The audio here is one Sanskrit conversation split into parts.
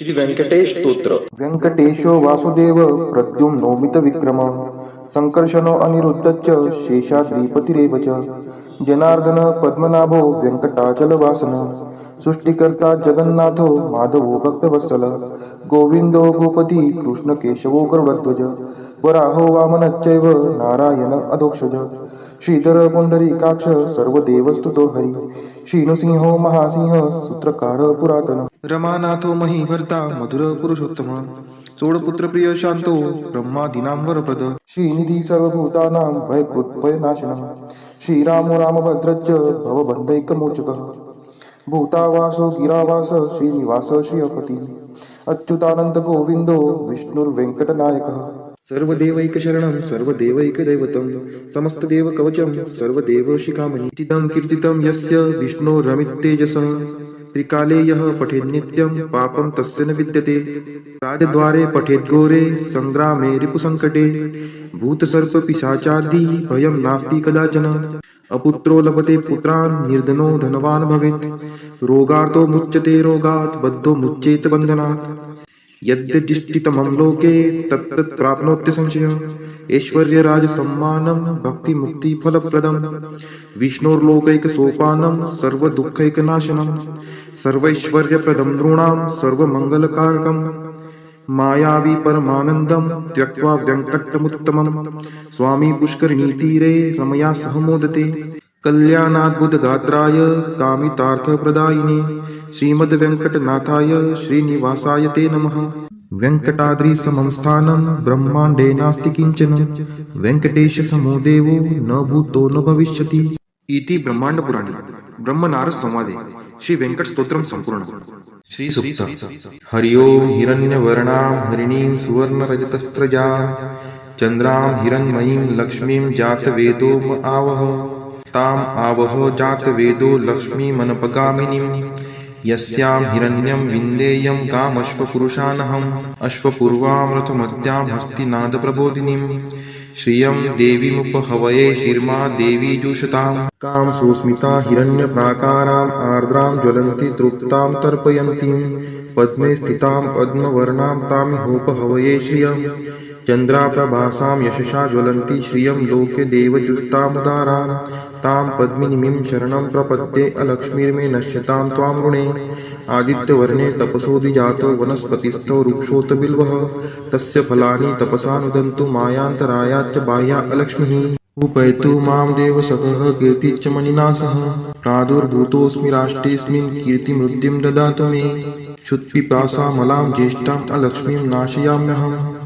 श्री व्यंकटेश स्तोत्र. व्यंकटेशो वासुदेव प्रद्युम्नोमित विक्रम संकर्षणो अनिरुद्धश्च शेषाद्रिपतिरेव च जनार्दन पद्मनाभो व्यंकटाचलवासन सृष्टिकर्ता जगन्नाथो माधवो भक्तवत्सल गोविंदो गोपति कृष्णकेशवो गरुडध्वज वराहो वामनश्चैव नारायण अधोक्षज श्रीधर पुंडरीकाक्ष सर्वदेवस्तुतो हरि श्रीनृसिंहो महासिंह सूत्रकार पुरातन रमानाथो महीभर्ता मधुर पुरुषोत्तम चोडपुत्र प्रिय शांतो ब्रह्मादीनां वरप्रद श्रीनिधी सर्वभूतानां भयकृत्भयनाशनः श्रीरामो रामभद्रश्च भवबन्धैकमोचकः भूतावासो गिरावास श्रीनिवास श्रियपति अच्युतानंद गोविंदो विष्णुर्वेंकटनायकः सर्वदेवैकशरणं सर्वदेवैकदैवतं समस्तदेवकवचं सर्वदेवशिखामणि इदं कीर्तितं यस्य विष्णोरमिततेजसः त्रिकाले यः पठेन्नित्यं पापं तस्य न विद्यते राजद्वारे पठेद्घोरे संग्रामे रिपुसङ्कटे भूतसर्पपिशाचादि भयं नास्ति कदाचन अपुत्रो लभते पुत्रान् निर्धनो धनवान् भवेत् रोगार्तो मुच्यते रोगात् बद्धो मुच्येत बन्धनात् यद्यदिष्टितमं लोके तत्तत् प्राप्नोत्य संशयः ऐश्वर्यराजसम्मानं भक्तिमुक्तिफलप्रदं विष्णोर्लोकैकसोपानं सर्वदुःखैकनाशनं सर्वैश्वर्यप्रदं नृणां सर्वमङ्गलकारकं मायावी परमानन्दं त्यक्त्वा व्यङ्कटमुत्तमं स्वामी पुष्करिणीतीरे रमया सह मोदते कल्याणाद्भुतगात्राय कामितार्थप्रदायिने श्रीमद्वेङ्कटनाथाय श्रीनिवासाय ते नमः वेङ्कटाद्रिसमं स्थानं ब्रह्माण्डे नास्ति किञ्चन वेङ्कटेशसमो देवो न भूतो न भविष्यति इति ब्रह्माण्डपुराणे ब्रह्मनारद संवादे श्री वेंकट स्तोत्रम संपूर्ण श्री सुक्त हरि ओम हिरण्यवर्णां हरिणीं सुवर्णरजतस्त्रजां चन्द्रां हिरण्मयीं लक्ष्मीं जातवेदो आवह ताम् आवह जातवेदो लक्ष्मीमनपगामिनीं यस्यां हिरण्यं विन्देयं कामश्वपुरुषानहम् अश्वपूर्वां रथमद्यां हस्तिनादप्रबोधिनीं श्रियं देवीमुपहवये शिर्मा देवी जुषतां कां सुस्मिता हिरण्यप्राकाराम् आर्द्रां ज्वलन्ति तृप्तां तर्पयन्तीं पद्मे स्थितां पद्मवर्णां तामिहोपहवये श्रियं चन्द्राप्रभासां यशसा ज्वलन्ति श्रियं लोके देवजुष्टामुदारां तां पद्मिनीं शरणं प्रपद्ये अलक्ष्मीर्मे नश्यतां त्वां ऋणे आदित्यवर्णे तपसोऽधिजातो वनस्पतिस्थो वृक्षोत बिल्वः तस्य फलानि तपसा नुदन्तु मायान्तरायाच्च बाह्या अलक्ष्मीः उपैतु मां देवसखः कीर्तिश्च मणिना सह प्रादुर्भूतोऽस्मि राष्ट्रेऽस्मिन् कीर्तिमृद्धिं ददातु मे क्षुत्पिपासामलां ज्येष्ठाम् अलक्ष्मीं नाशयाम्यहम्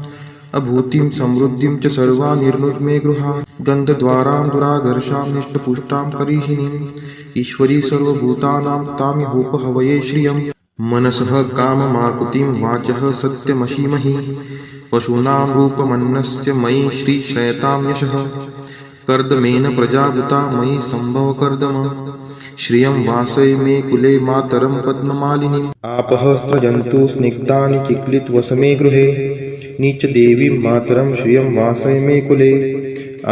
अभूतिं समृद्धिं च सर्वा निर्नुद्मे गृहात् गन्धद्वारां दुराधर्षां निष्टपुष्टां करीषिणीम् ईश्वरी सर्वभूतानां तामिहोपहवये श्रियं मनसः काममाकुतिं वाचः सत्यमशीमहि पशूनां रूपमन्नस्य मयि श्रीक्षयतां यशः कर्दमेन प्रजाभूता मयि सम्भवकर्दम श्रियं वासय मे कुले मातरं पद्ममालिनीम् आपः स्रजन्तु स्निग्धानि चिक्लितवसमे गृहे नीच देवीं मातरं श्रियं वासय मे कुले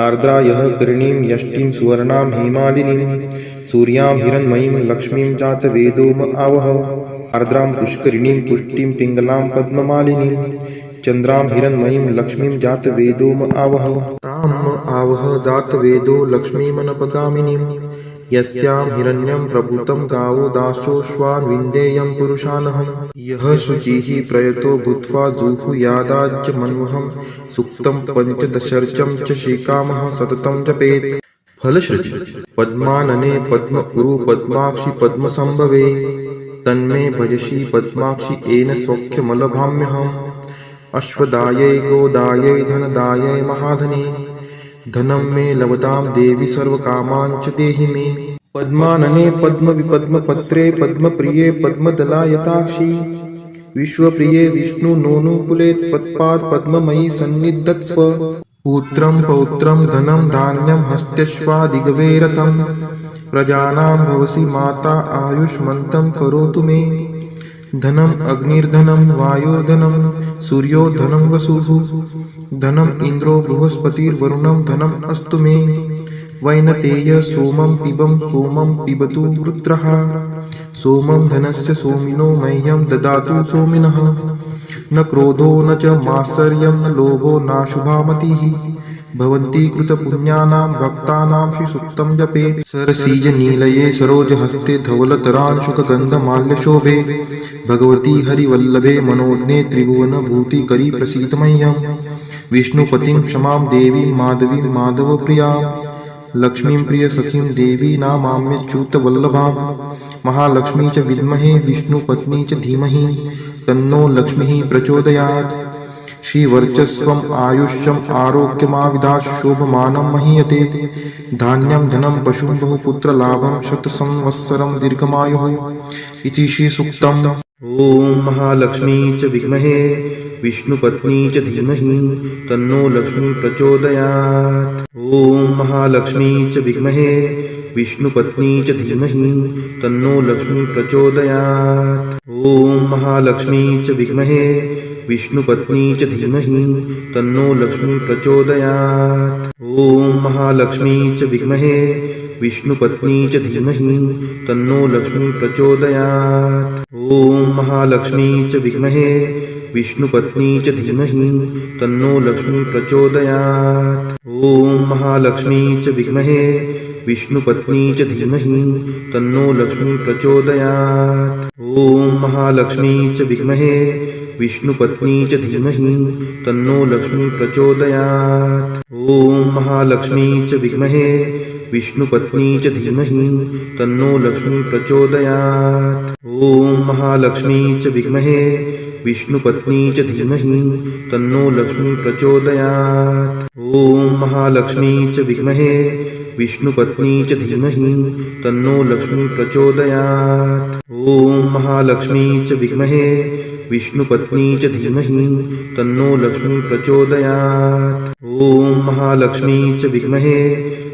आर्द्रा यः करणीं यष्टिं सुवर्णां हेमालिनीं सूर्यां हिरण्मयीं लक्ष्मीं जातवेदोम आवह आर्द्रां पुष्करिणीं पुष्टिं पिङ्गलां पद्ममालिनीं चन्द्रां हिरण्मयीं लक्ष्मीं जातवेदोम आवह ताम् आवह जातवेदो लक्ष्मीमनपगामिनीं यस्यां हिरण्यं प्रभूतं गावो दासोऽश्वान् विन्देयं पुरुषानहम् यः शुचिः प्रयतो भूत्वा जुहुयादाज्य मन्वहं सुक्तं पञ्चदशर्चं च श्रीकामः सततं जपेत् फलश्रुति पद्मानने पद्म उरु पद्माक्षि पद्मसंभवे तन्मे भजसि पद्माक्षि येन सौख्यमलभाम्यहम् अश्वदायै गोदायै धनदायै महाधने धनं मे लभतां देवी सर्वकामान् च देहि मे पद्मानने पद्मविपद्मपत्रे पद्मप्रिये पद्मदलायताक्षी विश्वप्रिये विष्णुनोनुकुले त्वत्पाद पद्ममयी सन्निधत्स्व पुत्रं पौत्रं धनं धान्यं हस्त्यश्वादिगवे रथं प्रजानां भवसि माता आयुष्मन्तं करोतु मे धनम् अग्निर्धनं वायुर्धनं सूर्यो धनं वसुः धनम् इन्द्रो बृहस्पतिर्वरुणं धनम् अस्तु मे वैनतेय सोमं पिबं सोमं पिबतु वृत्रः सोमं धनस्य सोमिनो मह्यं ददातु सोमिनः न क्रोधो न च मात्सर्यं न लोभो नाशुभा मतिः भवन्ति कृतपुण्यानां भक्तानां श्रीसूक्तं जपेत् सरसीजनीलये सरोजहस्ते धवलतरांशुकगन्धमाल्यशोभे भगवती हरिवल्लभे मनोज्ञे त्रिभुवनभूतिकरी प्रसीद मह्यम् विष्णुपतिं क्षमां देवीं माधवीं माधवप्रियां लक्ष्मीं प्रियसखीं देवी नामाम्यच्युतवल्लभां महालक्ष्मी च विद्महे विष्णुपत्नी च धीमहि तन्नो लक्ष्मीः प्रचोदयात् श्रीवर्चस्वम् आयुष्यम् आरोग्यमाविधात् शोभमानं महीयते धान्यं धनं पशुं बहुपुत्रलाभं शतसंवत्सरं दीर्घमायुः इति श्रीसूक्तम्। ॐ महालक्ष्मी च विद्महे विष्णुपत्नी च धीमहि तन्नो लक्ष्मी प्रचोदयात्। ॐ महालक्ष्मी च विद्महे विष्णुपत्नी च धीमहि तन्नो लक्ष्मी प्रचोदयात्। ॐ महालक्ष्मी च विद्महे विष्णुपत्नी च धीमहि तन्नो लक्ष्मी प्रचोदयात्। ॐ महालक्ष्मी च विद्महे विष्णुपत्नी च धीमहि तन्नो लक्ष्मी प्रचोदयात्। ॐ महालक्ष्मी च विद्महे विष्णुपत्नी च धीमहि तन्नो लक्ष्मी प्रचोदयात्। ॐ महालक्ष्मी च विद्महे विष्णुपत्नी च धीमहि तन्नो लक्ष्मी प्रचोदयात्। ॐ महालक्ष्मी च विद्महे विष्णुपत्नी च धीमहि तन्नो लक्ष्मी प्रचोदयात्। ॐ महालक्ष्मी च विद्महे विष्णुपत्नी च धीमहि तन्नो लक्ष्मी प्रचोदयात्। ॐ महालक्ष्मी च विद्महे विष्णुपत्नी च धीमहि तन्नो लक्ष्मी प्रचोदयात्। ॐ महालक्ष्मी च विद्महे विष्णुपत्नी च धीमहि तन्नो लक्ष्मी प्रचोदयात्। ॐ महालक्ष्मी च विद्महे विष्णुपत्नी च धीमहि तन्नो लक्ष्मी प्रचोदयात्। ॐ महालक्ष्मी च विद्महे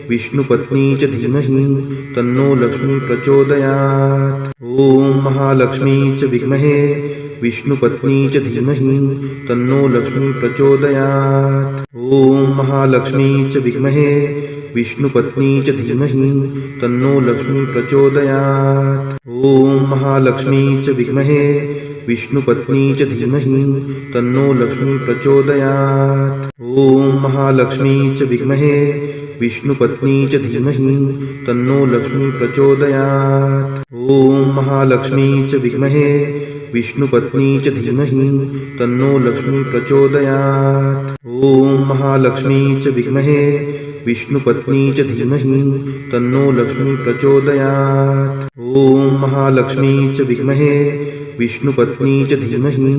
विष्णुपत्नी च धीमहि तन्नो लक्ष्मी प्रचोदयात्। ॐ महालक्ष्मी च विद्महे विष्णुपत्नी च धीमहि तन्नो लक्ष्मी प्रचोदयात्। ॐ महालक्ष्मी च विद्महे विष्णुपत्नी च धीमहि तन्नो लक्ष्मी प्रचोदयात्। ॐ महालक्ष्मी च विद्महे विष्णुपत्नी च धीमहि तन्नो लक्ष्मी प्रचोदयात्। ॐ महालक्ष्मी च विद्महे विष्णुपत्नी च धीमहि तन्नो लक्ष्मी प्रचोदयात्। ॐ महालक्ष्मी च विद्महे विष्णुपत्नी च धीमहि तन्नो लक्ष्मी प्रचोदयात्। ॐ महालक्ष्मी च विद्महे विष्णुपत्नी च धीमहि तन्नो लक्ष्मी प्रचोदयात्। ॐ महालक्ष्मी च विद्महे विष्णुपत्नी च धीमहि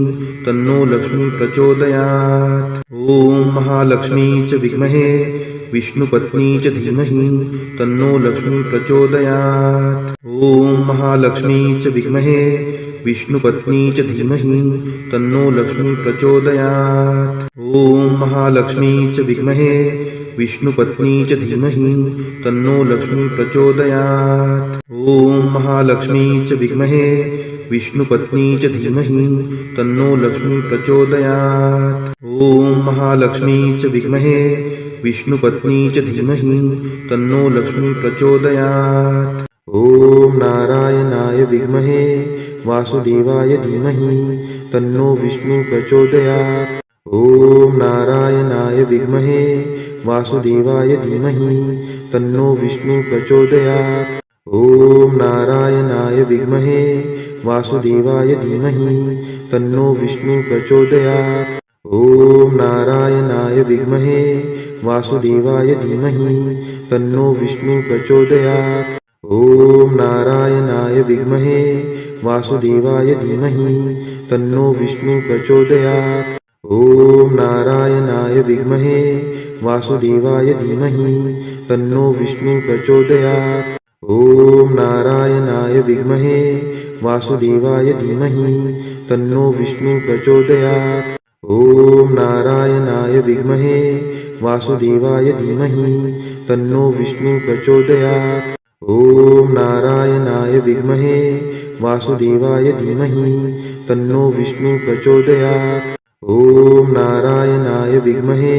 तन्नो लक्ष्मी प्रचोदयात्। ॐ महालक्ष्मी च विद्महे विष्णुपत्नी च धीमहि तन्नो लक्ष्मी प्रचोदयात्। ॐ महालक्ष्मी च विद्महे विष्णुपत्नी च धीमहि तन्नो लक्ष्मी प्रचोदयात्। ॐ महालक्ष्मी च विद्महे विष्णुपत्नी च धीमहि तन्नो लक्ष्मी प्रचोदयात्। ॐ महालक्ष्मी च विद्महे विष्णुपत्नी च धीमहि तन्नो लक्ष्मी प्रचोदयात्। ॐ महालक्ष्मी च विद्महे विष्णुपत्नी च धीमहि तन्नो लक्ष्मी प्रचोदयात्। ॐ नारायणाय विद्महे वासुदेवाय धीमहि तन्नो विष्णु प्रचोदयात्। ॐ नारायणाय विद्महे वासुदेवाय धीमहि तन्नो विष्णु प्रचोदयात्। ॐ नारायणाय विद्महे वासुदेवाय धीमहि तन्नो विष्णु प्रचोदयात्। ॐ नारायणाय विद्महे वासुदेवाय धीमहि तन्नो विष्णु प्रचोदयात्। ॐ नारायणाय विद्महे वासुदेवाय धीमहि तन्नो विष्णु प्रचोदयात्। ॐ नारायणाय विद्महे वासुदेवाय धीमहि तन्नो विष्णु प्रचोदयात्। ॐ नारायणाय विद्महे वासुदेवाय धीमहि तन्नो विष्णु प्रचोदयात्। ॐ नारायणाय विद्महे वासुदेवाय धीमहि तन्नो विष्णु प्रचोदयात्। ॐ नारायणाय विद्महे वासुदेवाय धीमहि तन्नो विष्णु प्रचोदयात्। ॐ नारायणाय विद्महे